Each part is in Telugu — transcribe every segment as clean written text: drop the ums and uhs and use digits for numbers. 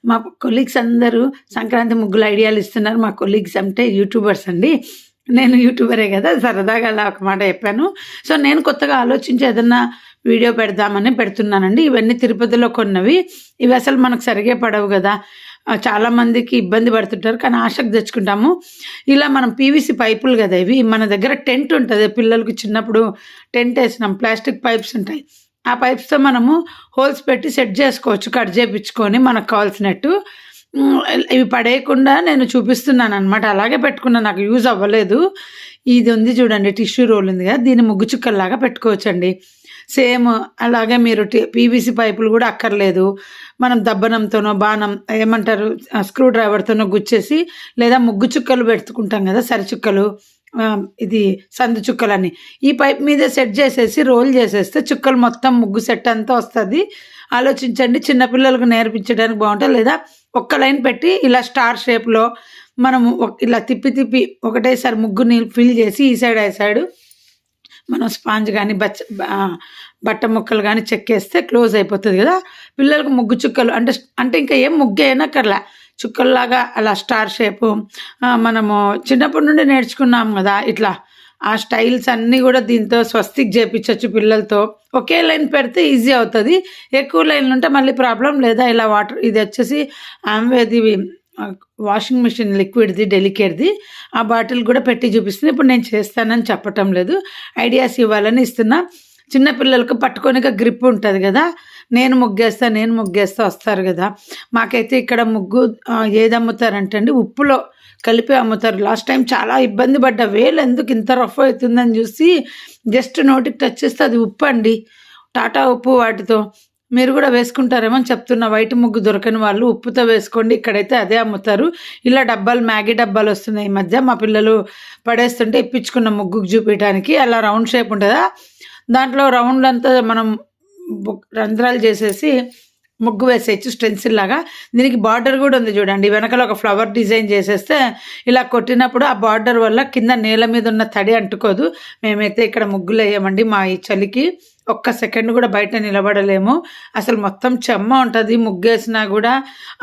మా కొలీగ్స్ అందరూ సంక్రాంతి ముగ్గుల ఐడియాలు ఇస్తున్నారు. మా కొలీగ్స్ అంటే యూట్యూబర్స్ అండి. నేను యూట్యూబరే కదా! సరదాగా అలా ఒక మాట చెప్పాను. సో, నేను కొత్తగా ఆలోచించి ఏదన్నా వీడియో పెడదామని పెడుతున్నానండి. ఇవన్నీ తిరుపతిలో కొన్నవి. ఇవి అసలు మనకు సరిగ్గా పడవు కదా! చాలామందికి ఇబ్బంది పడుతుంటారు. కానీ ఆశకు తెచ్చుకుంటాము. ఇలా మనం పీవీసీ పైపులు కదా ఇవి. మన దగ్గర టెంట్ ఉంటది. పిల్లలకి చిన్నప్పుడు టెంట్ ఏసినాం. ప్లాస్టిక్ పైప్స్ ఉంటాయి. ఆ పైప్స్‌తో మనము హోల్స్ పెట్టి సెట్ చేసుకోవచ్చు. కట్ చేపించుకొని మనకు కావాల్సినట్టు. ఇవి పడేయకుండా నేను చూపిస్తున్నాననమాట. అలాగే పెట్టుకున్నా. నాకు యూజ్ అవ్వలేదు. ఇది ఉంది చూడండి, టిష్యూ రోల్ ఉంది కదా! దీన్ని ముగ్గు చుక్కల్లాగా పెట్టుకోవచ్చండి. సేమ్ అలాగే మీరు పీవీసీ పైపులు కూడా అక్కర్లేదు. మనం దబ్బనంతోనో, బాణం ఏమంటారు, స్క్రూ డ్రైవర్‌తోనో గుచ్చేసి, లేదా ముగ్గు చుక్కలు పెట్టుకుంటాం కదా! సరి చుక్కలు, ఇది సందు చుక్కలని, ఈ పైప్ మీదే సెట్ చేసేసి రోల్ చేసేస్తే చుక్కలు మొత్తం ముగ్గు సెట్ అంతా వస్తది. ఆలోచించండి. చిన్న పిల్లలకు నేర్పించడానికి బావుంటది. లేదా ఒక్క లైన్ పెట్టి ఇలా స్టార్ షేప్‌లో మనము ఇలా తిప్పి తిప్పి ఒకటేసారి ముగ్గుని ఫిల్ చేసి ఈ సైడ్, ఆ సైడు మనం స్పాంజ్ గానీ, బట్ట ముక్కలు గానీ చెక్కేస్తే క్లోజ్ అయిపోతది గదా! పిల్లలకు ముగ్గు చుక్కలు అంటే ఇంకా ఏం ముగ్గేయనక్కర్లా. చుక్కల్లాగా అలా స్టార్ షేపు, మనము చిన్నప్పటి నుండి నేర్చుకున్నాం గదా! ఇట్లా ఆ స్టైల్స్ అన్నీ గూడా దీంతో స్వస్తిక్ జేపిచ్చొచ్చు పిల్లలతో. ఒకే లైన్ పెడితే ఈజీ అవుతది. ఎక్కువ లైన్లుంటే మళ్ళీ ప్రాబ్లమ్. లేదా ఇలా వాటర్ ఇదొచ్చేసి ఆమ్వేది వాషింగ్ మిషన్ లిక్విడ్‌ది, డెలికేట్‌ది. ఆ బాటిల్ గూడా పెట్టి చూపిస్తుంది. ఇప్పుడు నేను చేస్తానని చెప్పటం లేదు. ఐడియాస్ ఇవ్వాలని ఇస్తున్నా. చిన్న పిల్లలకు పట్టుకోనిక గ్రిప్ ఉంటది గదా! నేను ముగ్గేస్తా వస్తారు గదా! మాకైతే ఇక్కడ ముగ్గు ఏది అమ్ముతారంటే అండి, ఉప్పులో కలిపి అమ్ముతారు. లాస్ట్ టైం చాలా ఇబ్బంది పడ్డా. వేలు ఎందుకు ఇంత రఫ్ అవుతుందని చూసి జస్ట్ నోటికి టచ్ చేస్తే అది ఉప్పండి. టాటా ఉప్పు వాటితో. మీరు గూడా వేసుకుంటారేమో అని చెప్తున్నా. వైట్ ముగ్గు దొరకని వాళ్ళు ఉప్పుతో వేసుకోండి. ఇక్కడైతే అదే అమ్ముతారు. ఇలా డబ్బాలు, మ్యాగీ డబ్బాలు వస్తున్నాయి ఈ మధ్య. మా పిల్లలు పడేస్తుంటే ఇప్పించుకున్న ముగ్గుకు చూపియడానికి. అలా రౌండ్ షేప్ ఉంటదా, దాంట్లో రౌండ్ అంతా మనం రంధ్రాలు చేసేసి ముగ్గు వేసేయచ్చు స్టెన్సిల్ లాగా. దీనికి బార్డర్ కూడా ఉంది చూడండి. వెనకాల ఒక ఫ్లవర్ డిజైన్ చేసేస్తే ఇలా కొట్టినప్పుడు ఆ బార్డర్ వల్ల కింద నేల మీద ఉన్న తడి అంటుకోదు. మేమైతే ఇక్కడ ముగ్గులు వేయమండి. మా ఈ చలికి ఒక్క సెకండ్ కూడా బయట నిలబడలేము. అసలు మొత్తం చెమ్మ ఉంటుంది. ముగ్గేసినా కూడా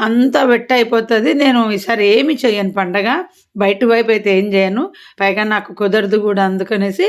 అంతా వెట్ అయిపోతుంది. నేను ఈసారి ఏమి చేయను పండగ. బయట వైపు అయితే ఏం చేయను. పైగా నాకు కుదరదు కూడా. అందుకనేసి